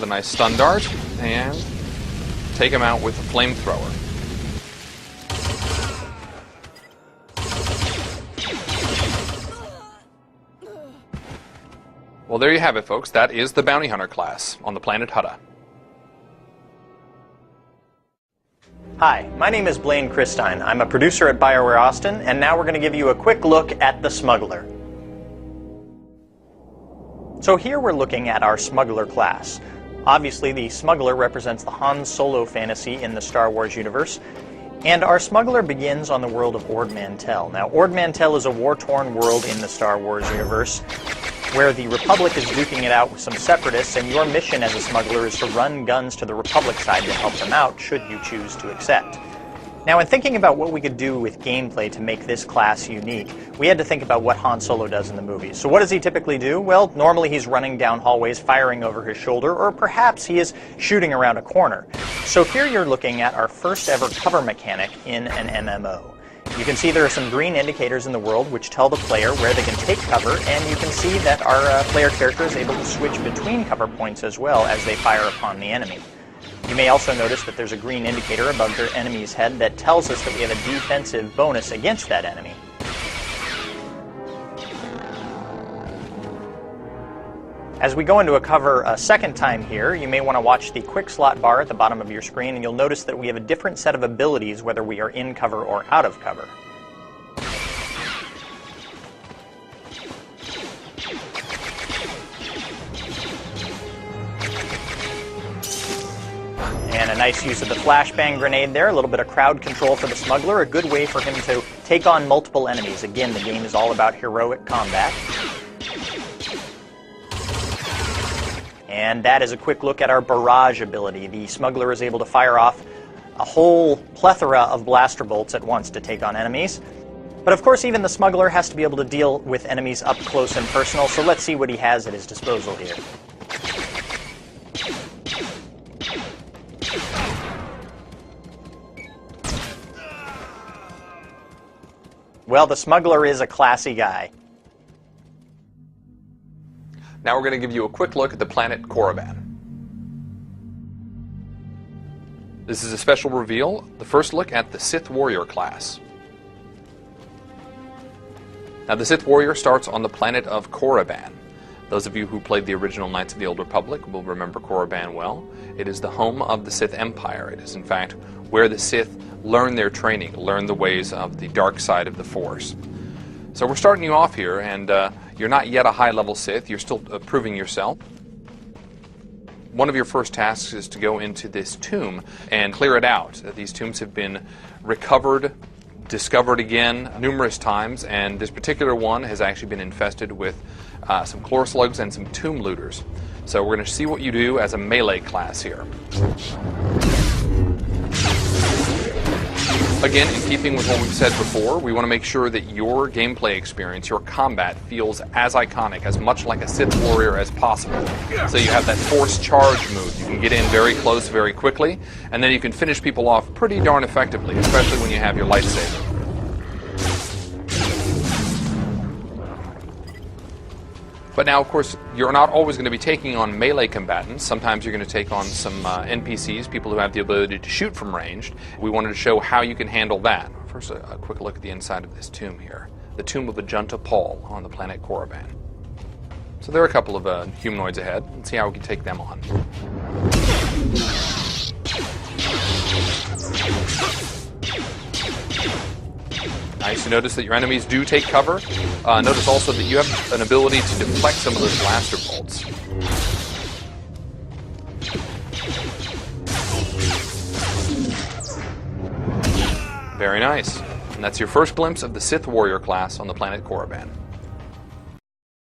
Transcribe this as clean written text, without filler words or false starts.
with a nice stun dart and take him out with a flamethrower. Well, there you have it, folks. That is the Bounty Hunter class on the planet Hutta. Hi, my name is Blaine Christine. I'm a producer at BioWare Austin, and now we're going to give you a quick look at the Smuggler. So here we're looking at our Smuggler class. Obviously, the Smuggler represents the Han Solo fantasy in the Star Wars universe, and our Smuggler begins on the world of Ord Mantell. Now, Ord Mantell is a war-torn world in the Star Wars universe, where the Republic is duking it out with some separatists, and your mission as a smuggler is to run guns to the Republic side to help them out, should you choose to accept. Now, in thinking about what we could do with gameplay to make this class unique, we had to think about what Han Solo does in the movies. So what does he typically do? Well, normally he's running down hallways, firing over his shoulder, or perhaps he is shooting around a corner. So here you're looking at our first ever cover mechanic in an MMO. You can see there are some green indicators in the world which tell the player where they can take cover, and you can see that our player character is able to switch between cover points as well as they fire upon the enemy. You may also notice that there's a green indicator above their enemy's head that tells us that we have a defensive bonus against that enemy. As we go into a cover a second time here, you may want to watch the quick slot bar at the bottom of your screen, and you'll notice that we have a different set of abilities whether we are in cover or out of cover. And a nice use of the flashbang grenade there, a little bit of crowd control for the Smuggler, a good way for him to take on multiple enemies. Again, the game is all about heroic combat. And that is a quick look at our barrage ability. The Smuggler is able to fire off a whole plethora of blaster bolts at once to take on enemies. But of course, even the Smuggler has to be able to deal with enemies up close and personal, so let's see what he has at his disposal here. Well, the Smuggler is a classy guy. Now we're going to give you a quick look at the planet Korriban. This is a special reveal, the first look at the Sith Warrior class. Now the Sith Warrior starts on the planet of Korriban. Those of you who played the original Knights of the Old Republic will remember Korriban well. It is the home of the Sith Empire. It is in fact where the Sith learn their training, learn the ways of the dark side of the Force. So we're starting you off here, and you're not yet a high-level Sith. You're still proving yourself. One of your first tasks is to go into this tomb and clear it out. These tombs have been recovered, discovered again numerous times, and this particular one has actually been infested with some chlor slugs and some tomb looters. So we're going to see what you do as a melee class here. Again, in keeping with what we've said before, we want to make sure that your gameplay experience, your combat, feels as iconic, as much like a Sith Warrior as possible. So you have that force charge move. You can get in very close very quickly, and then you can finish people off pretty darn effectively, especially when you have your lightsaber. But now, of course, you're not always going to be taking on melee combatants. Sometimes you're going to take on some NPCs, people who have the ability to shoot from range. We wanted to show how you can handle that. First, a quick look at the inside of this tomb here. The tomb of Ajunta Paul on the planet Korriban. So there are a couple of humanoids ahead. Let's see how we can take them on. Nice to notice that your enemies do take cover. Notice also that you have an ability to deflect some of those blaster bolts. Very nice. And that's your first glimpse of the Sith Warrior class on the planet Korriban.